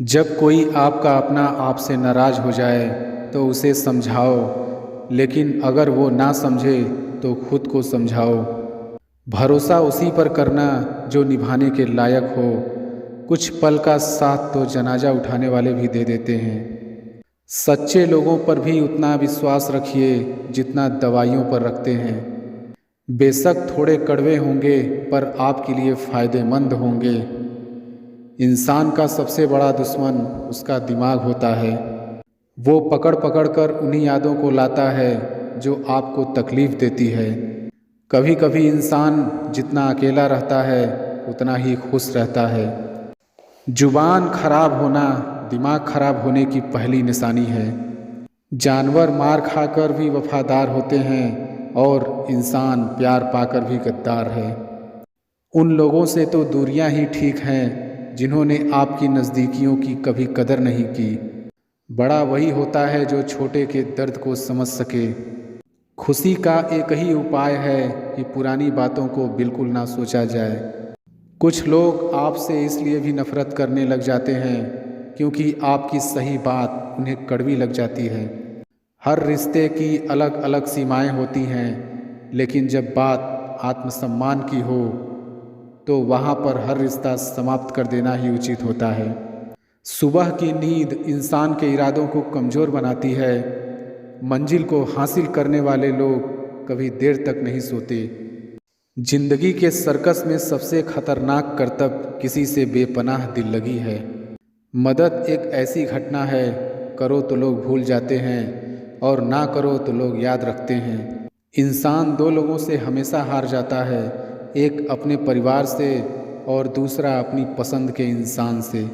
जब कोई आपका अपना आपसे नाराज़ हो जाए तो उसे समझाओ, लेकिन अगर वो ना समझे तो खुद को समझाओ। भरोसा उसी पर करना जो निभाने के लायक हो। कुछ पल का साथ तो जनाजा उठाने वाले भी दे देते हैं। सच्चे लोगों पर भी उतना विश्वास रखिए जितना दवाइयों पर रखते हैं। बेशक थोड़े कड़वे होंगे पर आपके लिए फ़ायदेमंद होंगे। इंसान का सबसे बड़ा दुश्मन उसका दिमाग होता है। वो पकड़ पकड़ कर उन्हीं यादों को लाता है जो आपको तकलीफ़ देती है। कभी कभी इंसान जितना अकेला रहता है उतना ही खुश रहता है। जुबान खराब होना दिमाग खराब होने की पहली निशानी है। जानवर मार खाकर भी वफादार होते हैं और इंसान प्यार पाकर भी गद्दार है। उन लोगों से तो दूरियां ही ठीक हैं जिन्होंने आपकी नज़दीकियों की कभी कदर नहीं की। बड़ा वही होता है जो छोटे के दर्द को समझ सके। खुशी का एक ही उपाय है कि पुरानी बातों को बिल्कुल ना सोचा जाए। कुछ लोग आपसे इसलिए भी नफ़रत करने लग जाते हैं क्योंकि आपकी सही बात उन्हें कड़वी लग जाती है। हर रिश्ते की अलग अलग सीमाएं होती हैं, लेकिन जब बात आत्मसम्मान की हो तो वहाँ पर हर रिश्ता समाप्त कर देना ही उचित होता है। सुबह की नींद इंसान के इरादों को कमज़ोर बनाती है। मंजिल को हासिल करने वाले लोग कभी देर तक नहीं सोते। जिंदगी के सर्कस में सबसे खतरनाक करतब किसी से बेपनाह दिल लगी है। मदद एक ऐसी घटना है, करो तो लोग भूल जाते हैं और ना करो तो लोग याद रखते हैं। इंसान दो लोगों से हमेशा हार जाता है, एक अपने परिवार से और दूसरा अपनी पसंद के इंसान से।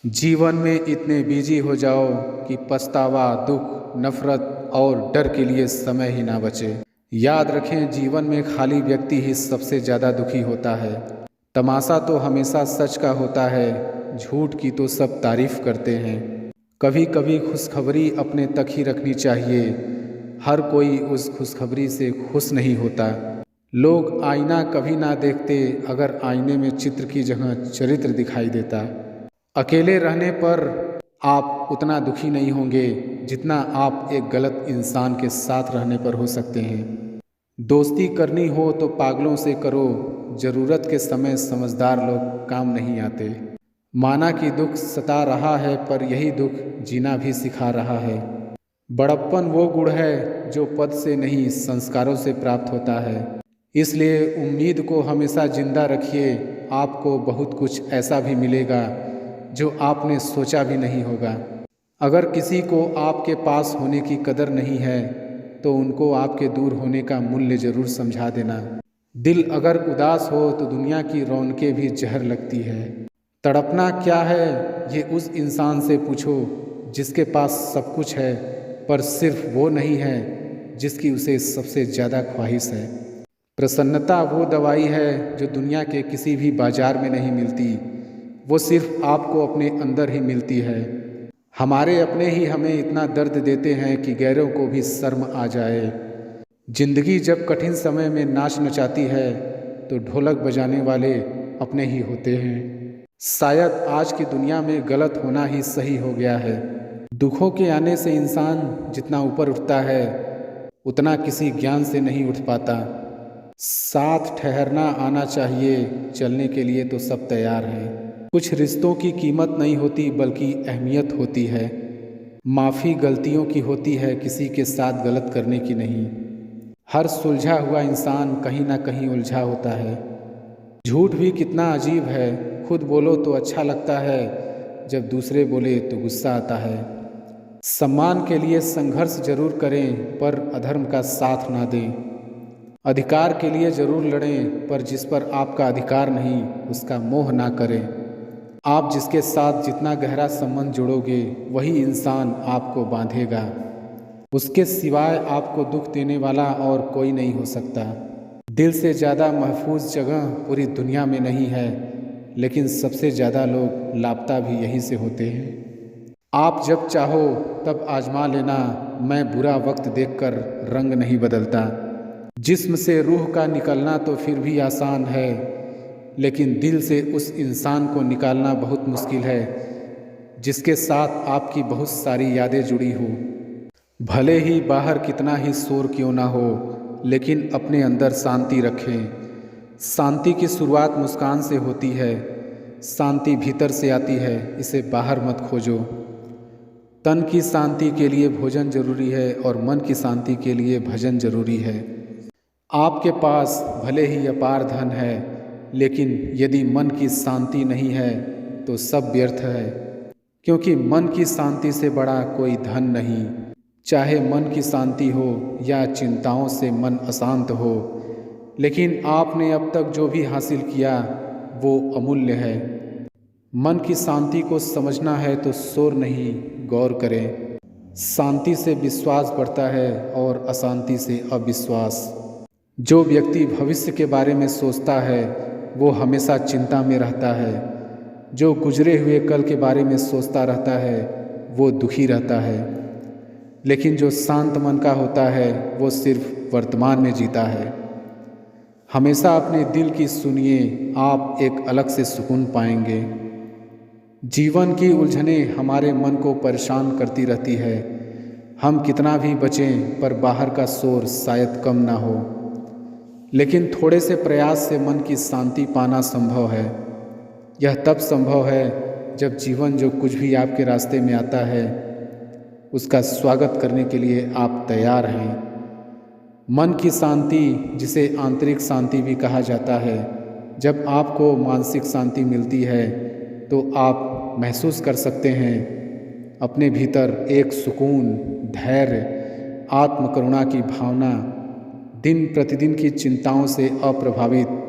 जीवन में इतने बिजी हो जाओ कि पछतावा, दुख, नफरत और डर के लिए समय ही ना बचे। याद रखें, जीवन में खाली व्यक्ति ही सबसे ज़्यादा दुखी होता है। तमाशा तो हमेशा सच का होता है, झूठ की तो सब तारीफ करते हैं। कभी कभी खुशखबरी अपने तक ही रखनी चाहिए। हर कोई उस खुशखबरी से खुश नहीं होता। लोग आईना कभी ना देखते अगर आईने में चित्र की जगह चरित्र दिखाई देता। अकेले रहने पर आप उतना दुखी नहीं होंगे जितना आप एक गलत इंसान के साथ रहने पर हो सकते हैं। दोस्ती करनी हो तो पागलों से करो, ज़रूरत के समय समझदार लोग काम नहीं आते। माना कि दुख सता रहा है पर यही दुख जीना भी सिखा रहा है। बड़प्पन वो गुण है जो पद से नहीं संस्कारों से प्राप्त होता है। इसलिए उम्मीद को हमेशा जिंदा रखिए। आपको बहुत कुछ ऐसा भी मिलेगा जो आपने सोचा भी नहीं होगा। अगर किसी को आपके पास होने की कदर नहीं है तो उनको आपके दूर होने का मूल्य ज़रूर समझा देना। दिल अगर उदास हो तो दुनिया की रौनकें भी जहर लगती है। तड़पना क्या है ये उस इंसान से पूछो जिसके पास सब कुछ है पर सिर्फ वो नहीं है जिसकी उसे सबसे ज़्यादा ख्वाहिश है। प्रसन्नता वो दवाई है जो दुनिया के किसी भी बाजार में नहीं मिलती, वो सिर्फ आपको अपने अंदर ही मिलती है। हमारे अपने ही हमें इतना दर्द देते हैं कि गैरों को भी शर्म आ जाए। जिंदगी जब कठिन समय में नाच नचाती है तो ढोलक बजाने वाले अपने ही होते हैं। शायद आज की दुनिया में गलत होना ही सही हो गया है। दुखों के आने से इंसान जितना ऊपर उठता है उतना किसी ज्ञान से नहीं उठ पाता। साथ ठहरना आना चाहिए, चलने के लिए तो सब तैयार हैं। कुछ रिश्तों की कीमत नहीं होती बल्कि अहमियत होती है। माफ़ी गलतियों की होती है, किसी के साथ गलत करने की नहीं। हर सुलझा हुआ इंसान कहीं ना कहीं उलझा होता है। झूठ भी कितना अजीब है, खुद बोलो तो अच्छा लगता है, जब दूसरे बोले तो गुस्सा आता है। सम्मान के लिए संघर्ष जरूर करें पर अधर्म का साथ ना दें। अधिकार के लिए जरूर लड़ें पर जिस पर आपका अधिकार नहीं उसका मोह ना करें। आप जिसके साथ जितना गहरा संबंध जोड़ोगे वही इंसान आपको बांधेगा। उसके सिवाय आपको दुख देने वाला और कोई नहीं हो सकता। दिल से ज़्यादा महफूज जगह पूरी दुनिया में नहीं है, लेकिन सबसे ज़्यादा लोग लापता भी यहीं से होते हैं। आप जब चाहो तब आजमा लेना, मैं बुरा वक्त देखकर रंग नहीं बदलता। जिस्म से रूह का निकलना तो फिर भी आसान है, लेकिन दिल से उस इंसान को निकालना बहुत मुश्किल है जिसके साथ आपकी बहुत सारी यादें जुड़ी हो। भले ही बाहर कितना ही शोर क्यों ना हो, लेकिन अपने अंदर शांति रखें। शांति की शुरुआत मुस्कान से होती है। शांति भीतर से आती है, इसे बाहर मत खोजो। तन की शांति के लिए भोजन जरूरी है और मन की शांति के लिए भजन जरूरी है। आपके पास भले ही अपार धन है, लेकिन यदि मन की शांति नहीं है तो सब व्यर्थ है, क्योंकि मन की शांति से बड़ा कोई धन नहीं। चाहे मन की शांति हो या चिंताओं से मन अशांत हो, लेकिन आपने अब तक जो भी हासिल किया वो अमूल्य है। मन की शांति को समझना है तो शोर नहीं, गौर करें। शांति से विश्वास बढ़ता है और अशांति से अविश्वास। जो व्यक्ति भविष्य के बारे में सोचता है वो हमेशा चिंता में रहता है। जो गुजरे हुए कल के बारे में सोचता रहता है वो दुखी रहता है। लेकिन जो शांत मन का होता है वो सिर्फ वर्तमान में जीता है। हमेशा अपने दिल की सुनिए, आप एक अलग से सुकून पाएंगे। जीवन की उलझनें हमारे मन को परेशान करती रहती है। हम कितना भी बचें पर बाहर का शोर शायद कम ना हो, लेकिन थोड़े से प्रयास से मन की शांति पाना संभव है। यह तब संभव है जब जीवन जो कुछ भी आपके रास्ते में आता है उसका स्वागत करने के लिए आप तैयार हैं। मन की शांति, जिसे आंतरिक शांति भी कहा जाता है, जब आपको मानसिक शांति मिलती है तो आप महसूस कर सकते हैं अपने भीतर एक सुकून, धैर्य, आत्मकरुणा की भावना, दिन प्रतिदिन की चिंताओं से अप्रभावित।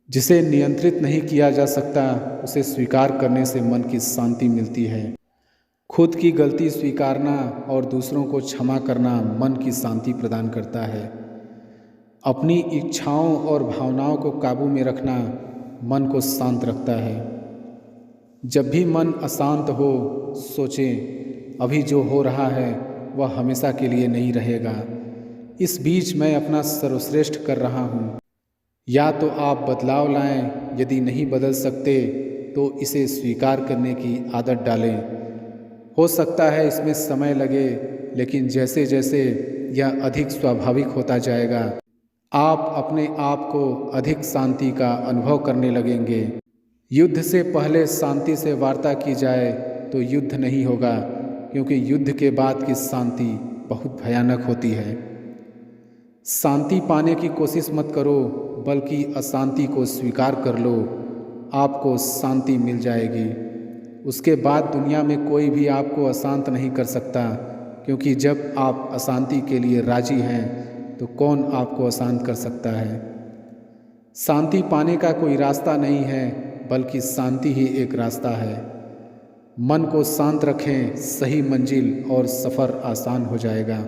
जिसे नियंत्रित नहीं किया जा सकता उसे स्वीकार करने से मन की शांति मिलती है। खुद की गलती स्वीकारना और दूसरों को क्षमा करना मन की शांति प्रदान करता है। अपनी इच्छाओं और भावनाओं को काबू में रखना मन को शांत रखता है। जब भी मन अशांत हो, सोचें अभी जो हो रहा है वह हमेशा के लिए नहीं रहेगा। इस बीच मैं अपना सर्वश्रेष्ठ कर रहा हूँ। या तो आप बदलाव लाएं, यदि नहीं बदल सकते तो इसे स्वीकार करने की आदत डालें। हो सकता है इसमें समय लगे, लेकिन जैसे जैसे यह अधिक स्वाभाविक होता जाएगा, आप अपने आप को अधिक शांति का अनुभव करने लगेंगे। युद्ध से पहले शांति से वार्ता की जाए तो युद्ध नहीं होगा, क्योंकि युद्ध के बाद की शांति बहुत भयानक होती है। शांति पाने की कोशिश मत करो, बल्कि अशांति को स्वीकार कर लो। आपको शांति मिल जाएगी। उसके बाद दुनिया में कोई भी आपको अशांत नहीं कर सकता, क्योंकि जब आप अशांति के लिए राजी हैं तो कौन आपको अशांत कर सकता है। शांति पाने का कोई रास्ता नहीं है, बल्कि शांति ही एक रास्ता है। मन को शांत रखें, सही मंजिल और सफ़र आसान हो जाएगा।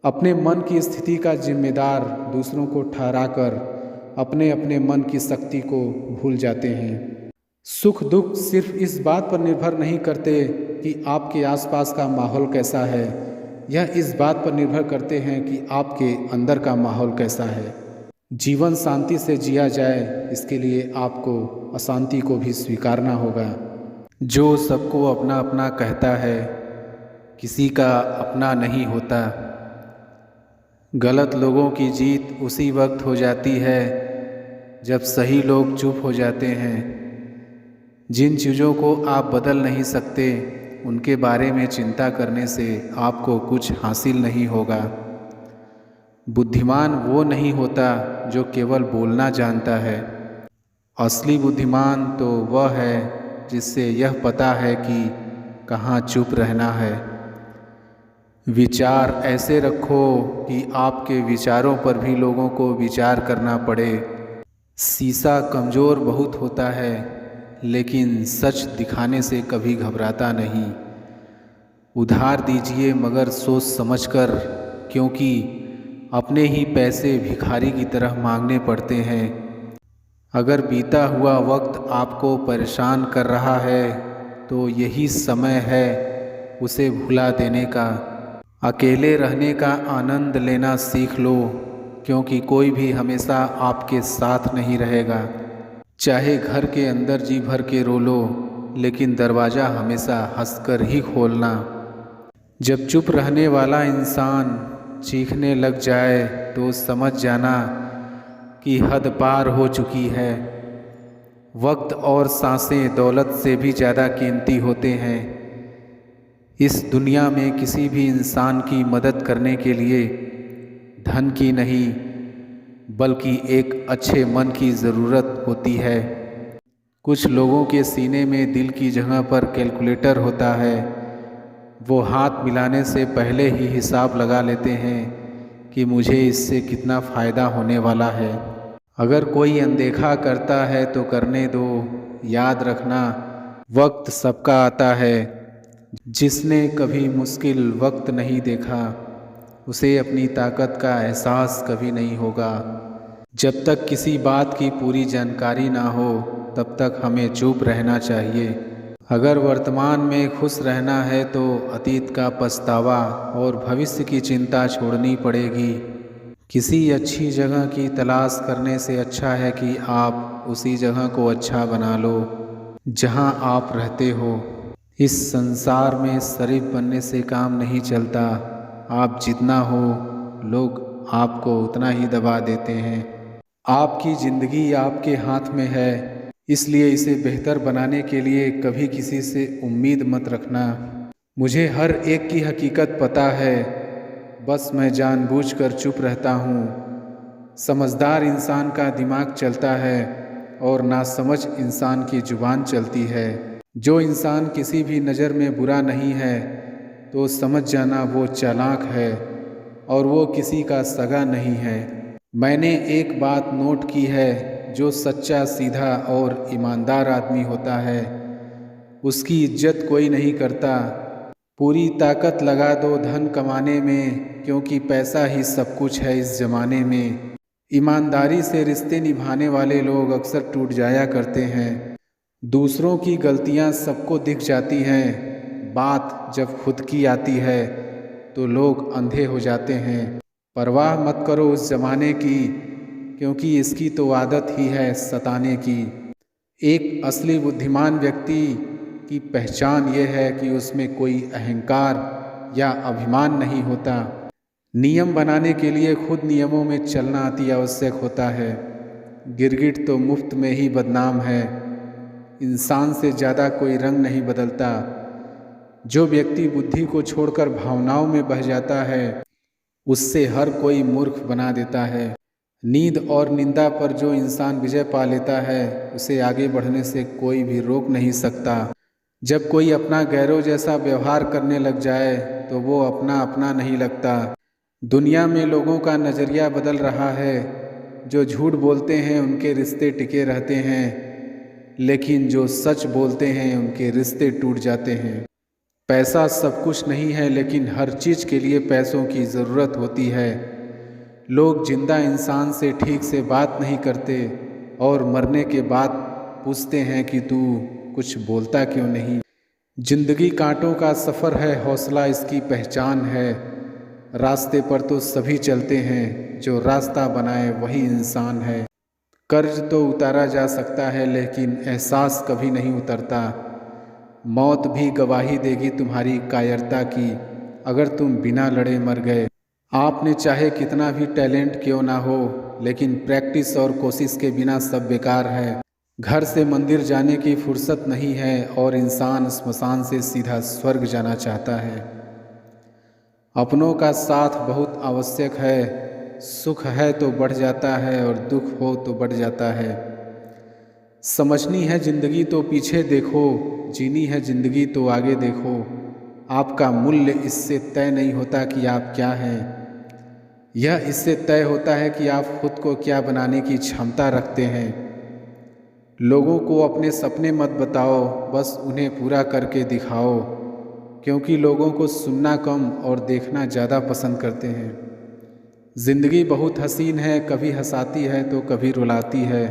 अपने मन की स्थिति का जिम्मेदार दूसरों को ठहराकर अपने अपने मन की शक्ति को भूल जाते हैं। सुख दुख सिर्फ इस बात पर निर्भर नहीं करते कि आपके आसपास का माहौल कैसा है, यह इस बात पर निर्भर करते हैं कि आपके अंदर का माहौल कैसा है। जीवन शांति से जिया जाए, इसके लिए आपको अशांति को भी स्वीकारना होगा। जो सबको अपना अपना कहता है, किसी का अपना नहीं होता। गलत लोगों की जीत उसी वक्त हो जाती है जब सही लोग चुप हो जाते हैं। जिन चीज़ों को आप बदल नहीं सकते, उनके बारे में चिंता करने से आपको कुछ हासिल नहीं होगा। बुद्धिमान वो नहीं होता जो केवल बोलना जानता है। असली बुद्धिमान तो वह है जिससे यह पता है कि कहाँ चुप रहना है। विचार ऐसे रखो कि आपके विचारों पर भी लोगों को विचार करना पड़े। शीशा कमज़ोर बहुत होता है, लेकिन सच दिखाने से कभी घबराता नहीं। उधार दीजिए मगर सोच समझकर, क्योंकि अपने ही पैसे भिखारी की तरह मांगने पड़ते हैं। अगर बीता हुआ वक्त आपको परेशान कर रहा है तो यही समय है उसे भुला देने का। अकेले रहने का आनंद लेना सीख लो, क्योंकि कोई भी हमेशा आपके साथ नहीं रहेगा। चाहे घर के अंदर जी भर के रो लो, लेकिन दरवाज़ा हमेशा हंसकर ही खोलना। जब चुप रहने वाला इंसान चीखने लग जाए तो समझ जाना कि हद पार हो चुकी है। वक्त और सांसें दौलत से भी ज़्यादा कीमती होते हैं। इस दुनिया में किसी भी इंसान की मदद करने के लिए धन की नहीं बल्कि एक अच्छे मन की ज़रूरत होती है। कुछ लोगों के सीने में दिल की जगह पर कैलकुलेटर होता है। वो हाथ मिलाने से पहले ही हिसाब लगा लेते हैं कि मुझे इससे कितना फ़ायदा होने वाला है। अगर कोई अनदेखा करता है तो करने दो। याद रखना, वक्त सबका आता है। जिसने कभी मुश्किल वक्त नहीं देखा उसे अपनी ताकत का एहसास कभी नहीं होगा। जब तक किसी बात की पूरी जानकारी ना हो तब तक हमें चुप रहना चाहिए। अगर वर्तमान में खुश रहना है तो अतीत का पछतावा और भविष्य की चिंता छोड़नी पड़ेगी। किसी अच्छी जगह की तलाश करने से अच्छा है कि आप उसी जगह को अच्छा बना लो जहां आप रहते हो। इस संसार में शरीफ बनने से काम नहीं चलता। आप जितना हो लोग आपको उतना ही दबा देते हैं। आपकी ज़िंदगी आपके हाथ में है, इसलिए इसे बेहतर बनाने के लिए कभी किसी से उम्मीद मत रखना। मुझे हर एक की हकीकत पता है, बस मैं जानबूझकर चुप रहता हूँ। समझदार इंसान का दिमाग चलता है और नासमझ इंसान की जुबान चलती है। जो इंसान किसी भी नज़र में बुरा नहीं है तो समझ जाना वो चालाक है और वो किसी का सगा नहीं है। मैंने एक बात नोट की है, जो सच्चा, सीधा और ईमानदार आदमी होता है उसकी इज्जत कोई नहीं करता। पूरी ताकत लगा दो धन कमाने में, क्योंकि पैसा ही सब कुछ है इस ज़माने में। ईमानदारी से रिश्ते निभाने वाले लोग अक्सर टूट जाया करते हैं। दूसरों की गलतियां सबको दिख जाती हैं, बात जब खुद की आती है तो लोग अंधे हो जाते हैं। परवाह मत करो उस ज़माने की, क्योंकि इसकी तो आदत ही है सताने की। एक असली बुद्धिमान व्यक्ति की पहचान ये है कि उसमें कोई अहंकार या अभिमान नहीं होता। नियम बनाने के लिए खुद नियमों में चलना अति आवश्यक होता है। गिरगिट तो मुफ्त में ही बदनाम है। इंसान से ज़्यादा कोई रंग नहीं बदलता। जो व्यक्ति बुद्धि को छोड़कर भावनाओं में बह जाता है उससे हर कोई मूर्ख बना देता है। नींद और निंदा पर जो इंसान विजय पा लेता है उसे आगे बढ़ने से कोई भी रोक नहीं सकता। जब कोई अपना गैरों जैसा व्यवहार करने लग जाए तो वो अपना नहीं लगता। दुनिया में लोगों का नज़रिया बदल रहा है। जो झूठ बोलते हैं उनके रिश्ते टिके रहते हैं, लेकिन जो सच बोलते हैं उनके रिश्ते टूट जाते हैं। पैसा सब कुछ नहीं है, लेकिन हर चीज़ के लिए पैसों की ज़रूरत होती है। लोग जिंदा इंसान से ठीक से बात नहीं करते और मरने के बाद पूछते हैं कि तू कुछ बोलता क्यों नहीं। जिंदगी कांटों का सफ़र है, हौसला इसकी पहचान है। रास्ते पर तो सभी चलते हैं, जो रास्ता बनाए वही इंसान है। कर्ज तो उतारा जा सकता है लेकिन एहसास कभी नहीं उतरता। मौत भी गवाही देगी तुम्हारी कायरता की, अगर तुम बिना लड़े मर गए। आपने चाहे कितना भी टैलेंट क्यों ना हो, लेकिन प्रैक्टिस और कोशिश के बिना सब बेकार है। घर से मंदिर जाने की फुर्सत नहीं है और इंसान स्मशान से सीधा स्वर्ग जाना चाहता है। अपनों का साथ बहुत आवश्यक है। सुख है तो बढ़ जाता है और दुख हो तो बढ़ जाता है। समझनी है ज़िंदगी तो पीछे देखो, जीनी है ज़िंदगी तो आगे देखो। आपका मूल्य इससे तय नहीं होता कि आप क्या हैं, यह इससे तय होता है कि आप खुद को क्या बनाने की क्षमता रखते हैं। लोगों को अपने सपने मत बताओ, बस उन्हें पूरा करके दिखाओ, क्योंकि लोगों को सुनना कम और देखना ज़्यादा पसंद करते हैं। ज़िंदगी बहुत हसीन है, कभी हंसाती है तो कभी रुलाती है,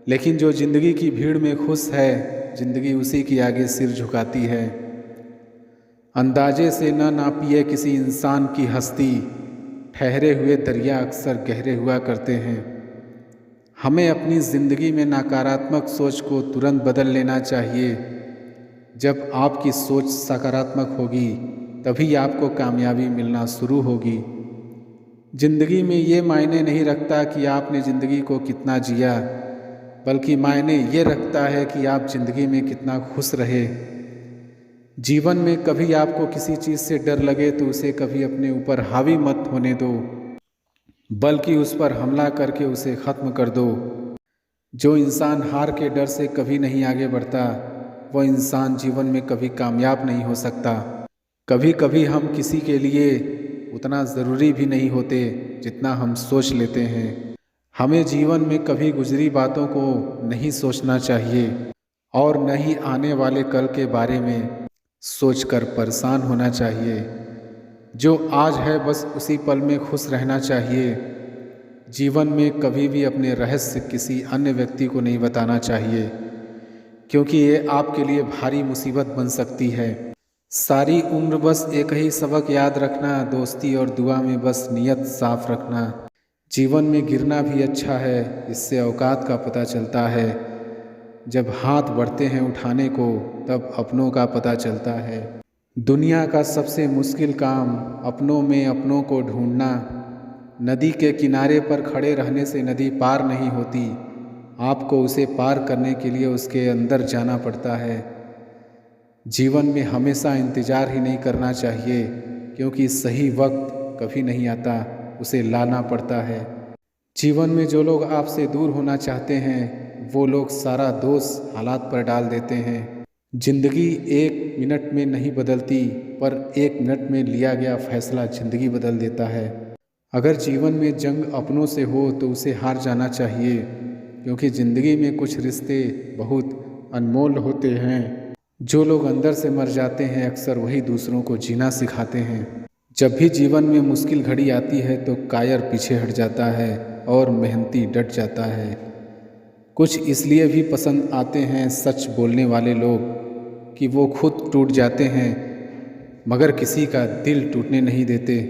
लेकिन जो ज़िंदगी की भीड़ में खुश है, ज़िंदगी उसी के आगे सिर झुकाती है। अंदाजे से न नापिए किसी इंसान की हस्ती, ठहरे हुए दरिया अक्सर गहरे हुआ करते हैं। हमें अपनी ज़िंदगी में नकारात्मक सोच को तुरंत बदल लेना चाहिए। जब आपकी सोच सकारात्मक होगी तभी आपको कामयाबी मिलना शुरू होगी। ज़िंदगी में ये मायने नहीं रखता कि आपने ज़िंदगी को कितना जिया, बल्कि मायने ये रखता है कि आप ज़िंदगी में कितना खुश रहे। जीवन में कभी आपको किसी चीज़ से डर लगे तो उसे कभी अपने ऊपर हावी मत होने दो, बल्कि उस पर हमला करके उसे ख़त्म कर दो। जो इंसान हार के डर से कभी नहीं आगे बढ़ता, वह इंसान जीवन में कभी कामयाब नहीं हो सकता। कभी कभी हम किसी के लिए उतना ज़रूरी भी नहीं होते जितना हम सोच लेते हैं। हमें जीवन में कभी गुजरी बातों को नहीं सोचना चाहिए और न ही आने वाले कल के बारे में सोचकर परेशान होना चाहिए। जो आज है बस उसी पल में खुश रहना चाहिए। जीवन में कभी भी अपने रहस्य किसी अन्य व्यक्ति को नहीं बताना चाहिए, क्योंकि ये आपके लिए भारी मुसीबत बन सकती है। सारी उम्र बस एक ही सबक याद रखना, दोस्ती और दुआ में बस नियत साफ रखना। जीवन में गिरना भी अच्छा है, इससे औकात का पता चलता है। जब हाथ बढ़ते हैं उठाने को तब अपनों का पता चलता है। दुनिया का सबसे मुश्किल काम अपनों में अपनों को ढूंढना। नदी के किनारे पर खड़े रहने से नदी पार नहीं होती, आपको उसे पार करने के लिए उसके अंदर जाना पड़ता है। जीवन में हमेशा इंतज़ार ही नहीं करना चाहिए, क्योंकि सही वक्त कभी नहीं आता, उसे लाना पड़ता है। जीवन में जो लोग आपसे दूर होना चाहते हैं वो लोग सारा दोष हालात पर डाल देते हैं। जिंदगी 1 मिनट में नहीं बदलती, पर 1 मिनट में लिया गया फैसला ज़िंदगी बदल देता है। अगर जीवन में जंग अपनों से हो तो उसे हार जाना चाहिए, क्योंकि ज़िंदगी में कुछ रिश्ते बहुत अनमोल होते हैं। जो लोग अंदर से मर जाते हैं अक्सर वही दूसरों को जीना सिखाते हैं। जब भी जीवन में मुश्किल घड़ी आती है तो कायर पीछे हट जाता है और मेहनती डट जाता है। कुछ इसलिए भी पसंद आते हैं सच बोलने वाले लोग कि वो खुद टूट जाते हैं मगर किसी का दिल टूटने नहीं देते।